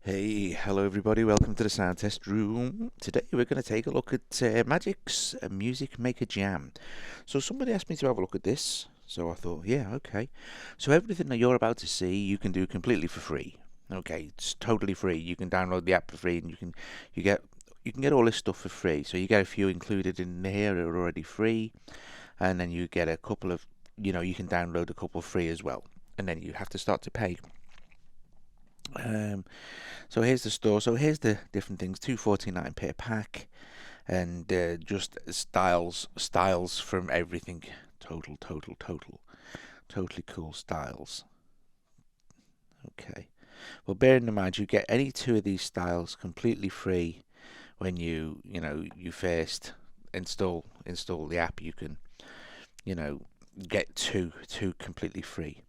Hey, hello everybody, welcome to the sound test room. Today we're going to take a look at Magic's Music Maker Jam. So somebody asked me to have a look at this, so I thought, yeah, okay. So everything that you're about to see you can do completely for free. Okay, it's totally free. You can download the app for free and you can get all this stuff for free. So you get a few included in here that are already free, and then you get a couple of, you can download a couple free as well. And then you have to start to pay. So here's the store. So here's the different things. $2.49 per pack, and just styles from everything. Totally cool styles. Okay. Well, bearing in mind you get any two of these styles completely free when you first install the app. You can get two completely free.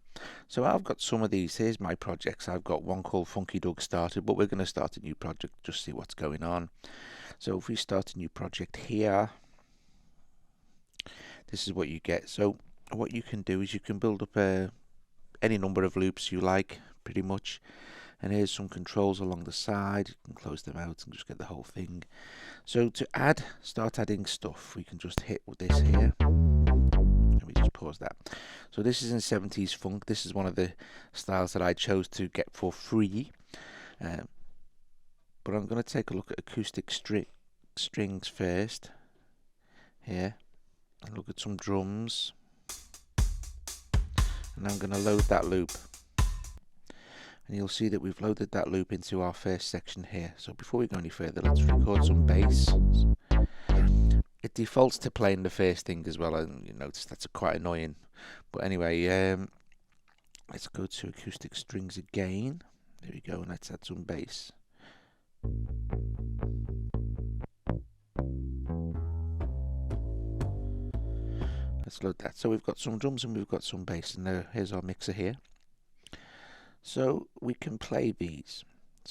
So I've got some of these. Here's my projects. I've got one called Funky Doug started, but we're going to start a new project, just see what's going on. So if we start a new project here, this is what you get. So what you can do is you can build up any number of loops you like, pretty much. And here's some controls along the side. You can close them out and just get the whole thing. So to start adding stuff, we can just hit with this here. Let me just pause that. So this is in 70s funk. This is one of the styles that I chose to get for free. But I'm going to take a look at acoustic strings first. Here. And look at some drums. And I'm going to load that loop. And you'll see that we've loaded that loop into our first section here. So before we go any further, let's record some bass. It defaults to playing the first thing as well, and you notice that's quite annoying. But anyway, let's go to acoustic strings again. There we go, and let's add some bass. Let's load that. So we've got some drums and we've got some bass, and here's our mixer here. So we can play these.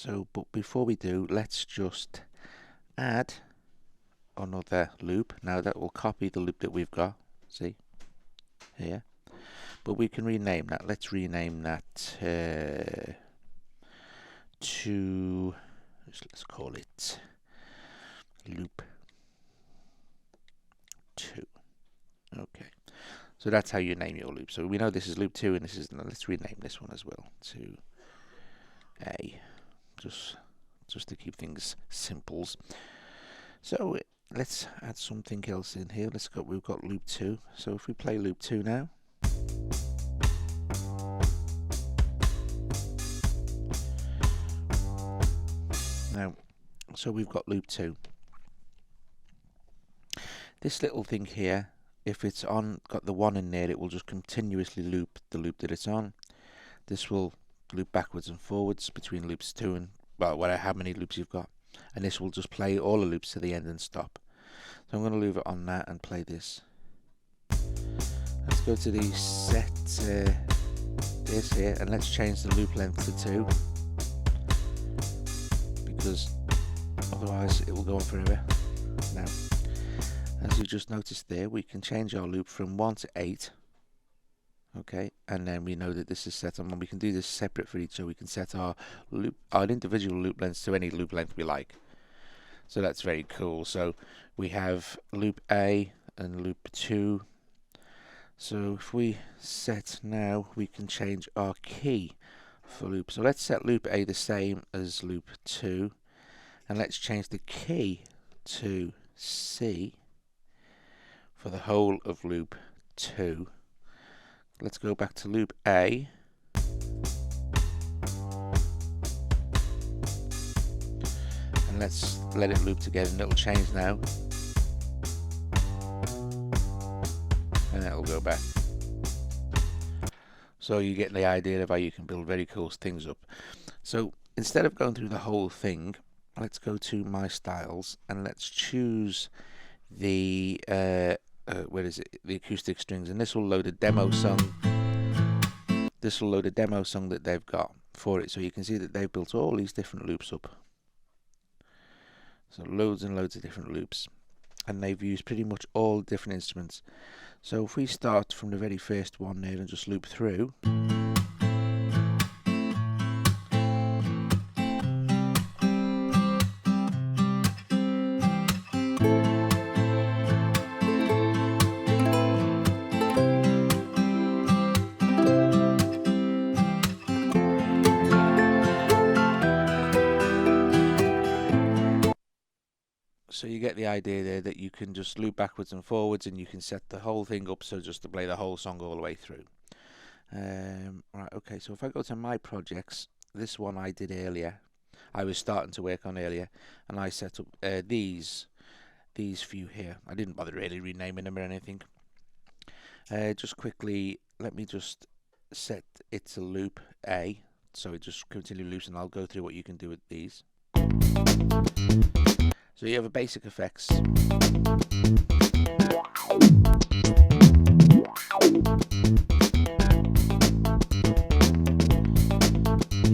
But before we do, let's just add another loop. Now that will copy the loop that we've got, see here, but we can rename that. Let's rename that to, let's call it loop 2. Okay, so that's how you name your loop. So we know this is loop 2, and this is, let's rename this one as well to A, just to keep things simples. So let's add something else in here. We've got loop 2. So if we play loop 2 now. So we've got loop 2. This little thing here, if it's got the 1 in there, it will just continuously loop the loop that it's on. This will loop backwards and forwards between loops 2 and, well, whatever, how many loops you've got. And this will just play all the loops to the end and stop. So I'm going to leave it on that and play this. Let's go to the set this here, and let's change the loop length to 2, because otherwise it will go on forever. Now, as you just noticed there, we can change our loop from 1 to 8. Okay, and then we know that this is set on, and we can do this separate for each, so we can set our individual loop lengths to any loop length we like. So that's very cool. So we have loop A and loop 2. So if we set now, we can change our key for loop. So let's set loop A the same as loop 2, and let's change the key to C for the whole of loop 2. Let's go back to loop A. And let's let it loop together, and it'll change now. And it'll go back. So you get the idea of how you can build very cool things up. So instead of going through the whole thing, let's go to My Styles, and let's choose the where is it? The acoustic strings, and this will load a demo song. This will load a demo song that they've got for it, so you can see that they've built all these different loops up. So loads and loads of different loops, and they've used pretty much all different instruments. So if we start from the very first one there and just loop through, So you get the idea there that you can just loop backwards and forwards, and you can set the whole thing up so just to play the whole song all the way through. Right, okay, so if I go to my projects, this one I did earlier, I was starting to work on earlier, and I set up these few here. I didn't bother really renaming them or anything. Just quickly, let me just set it to loop A, so it just continually loops, and I'll go through what you can do with these. So you have a basic effects. You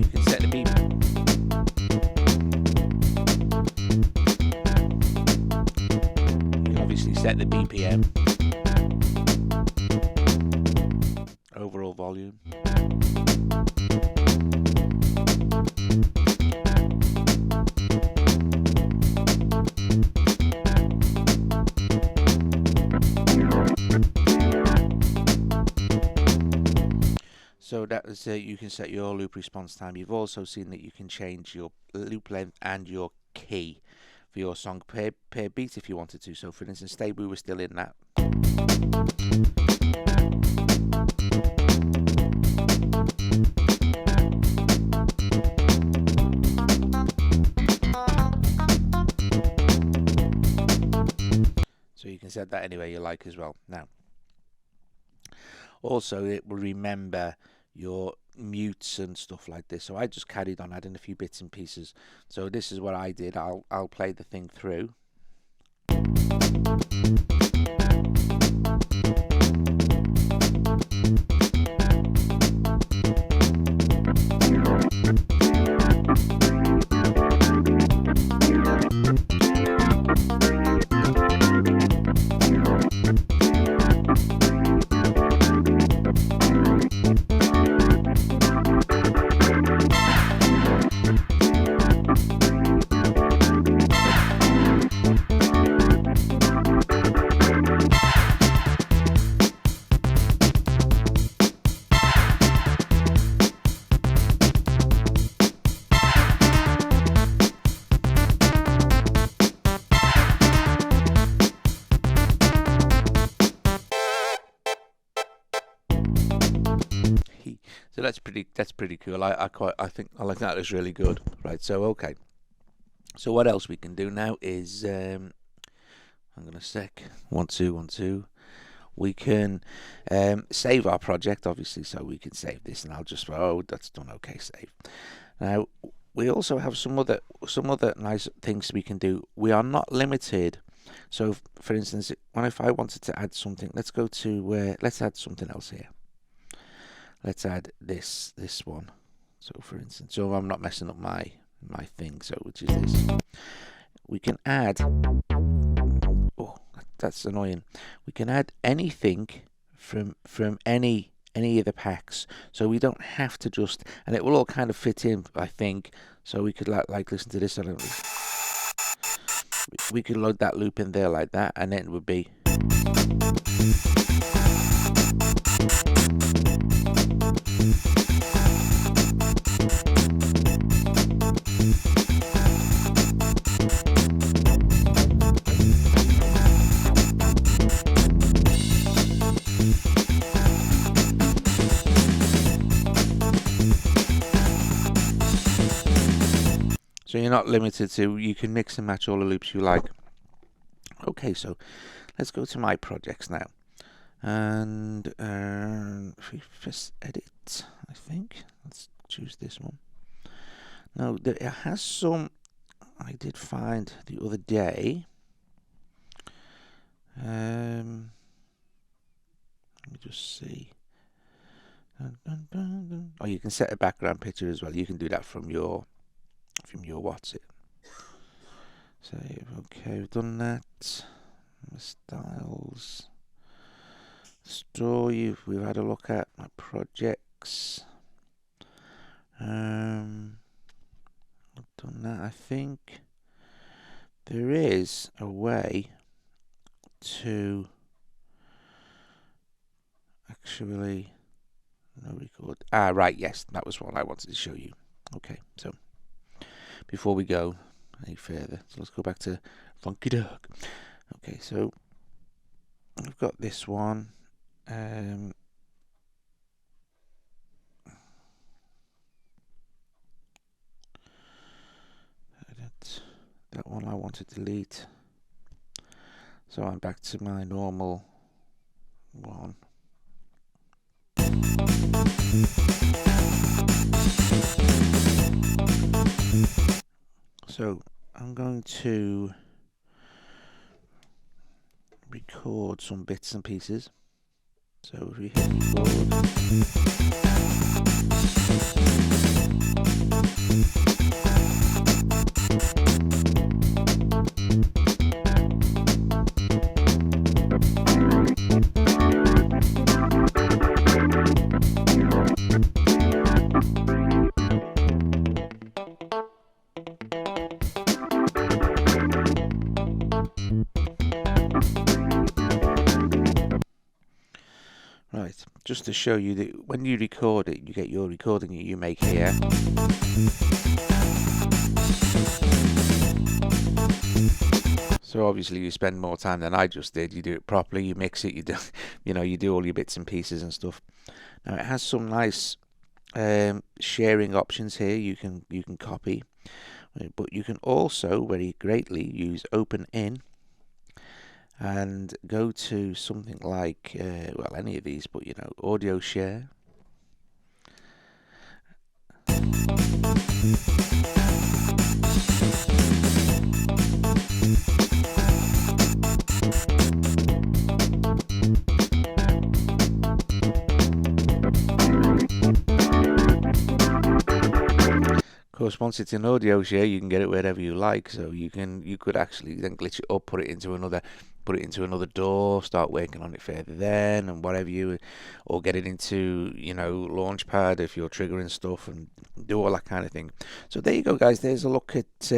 can set the beat. You can obviously set the BPM, overall volume. So that is you can set your loop response time. You've also seen that you can change your loop length and your key for your song per beat if you wanted to. So for instance, say we were still in that. So you can set that any way you like as well. Now, also it will remember your mutes and stuff like this. So I just carried on adding a few bits and pieces. So this is what I did. I'll play the thing through. So that's pretty cool. I think I like that. It's really good. Right. So okay. So what else we can do now is I'm gonna sec 1 2 1 2. We can save our project, obviously, so we can save this, and I'll just that's done. Okay, save. Now we also have some other nice things we can do. We are not limited. So for instance, if I wanted to add something, let's go to let's add something else here. Let's add this one. So for instance, so I'm not messing up my thing, so which is this. We can add, oh, that's annoying. We can add anything from any of the packs, so we don't have to just, and it will all kind of fit in, I think. So we could like listen to this, we could load that loop in there like that, and then it would be. So you're not limited to, you can mix and match all the loops you like. Okay, so let's go to my projects now. And if we press edit, I think, let's choose this one. Now, it has some, I did find the other day. Let me just see. Oh, you can set a background picture as well. You can do that from your what's it. Save. Okay, we've done that. Styles. Store. We've had a look at my projects. I've done that. I think there is a way to actually record. Right, yes, that was what I wanted to show you. Okay, so before we go, any further. So let's go back to Funky Dog. Okay, so I've got this one. That one I want to delete. So I'm back to my normal one. So I'm going to record some bits and pieces. So if we hit record, right, just to show you that when you record it, you get your recording that you make here. So obviously you spend more time than I just did. You do it properly, you mix it, you do, you do all your bits and pieces and stuff. Now it has some nice sharing options here. You can copy, but you can also very greatly use OpenIn and go to something like well, any of these, but audio share. Of course, once it's in audio share, you can get it wherever you like. So you could actually then glitch it up, put it into another door, start working on it further then, and whatever or get it into Launchpad if you're triggering stuff, and do all that kind of thing. So there you go, guys. There's a look at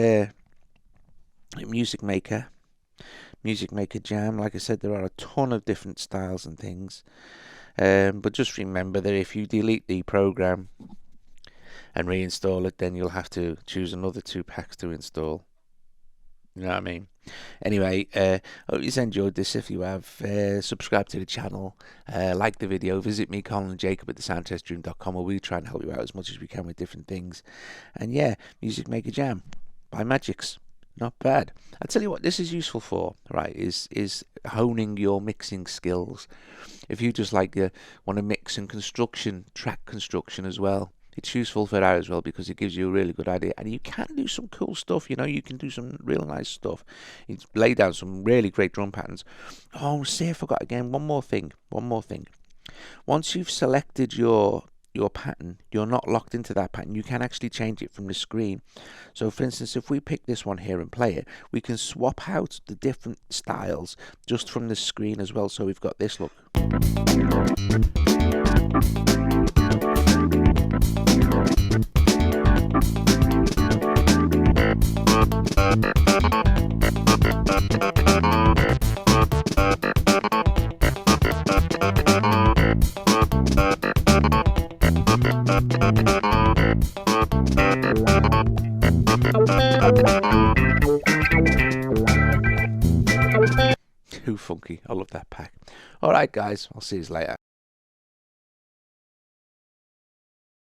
Music Maker Jam. Like I said, there are a ton of different styles and things, but just remember that if you delete the program and reinstall it, then you'll have to choose another 2 packs to install. You know what I mean? Anyway, I hope you enjoyed this. If you have, subscribe to the channel, like the video, visit me, Colin and Jacob at thesoundtestroom.com, where we try and help you out as much as we can with different things. And yeah, Music Maker Jam by Magix. Not bad. I tell you what, this is useful for, right, is honing your mixing skills. If you just want to mix and track construction as well, it's useful for that as well, because it gives you a really good idea, and you can do some cool stuff. You can do some real nice stuff. You lay down some really great drum patterns. Oh, see, I forgot again. One more thing. Once you've selected your pattern, you're not locked into that pattern. You can actually change it from the screen. So for instance, if we pick this one here and play it, we can swap out the different styles just from the screen as well. So we've got this, look. Too funky. I love that pack. Alright guys, I'll see you later.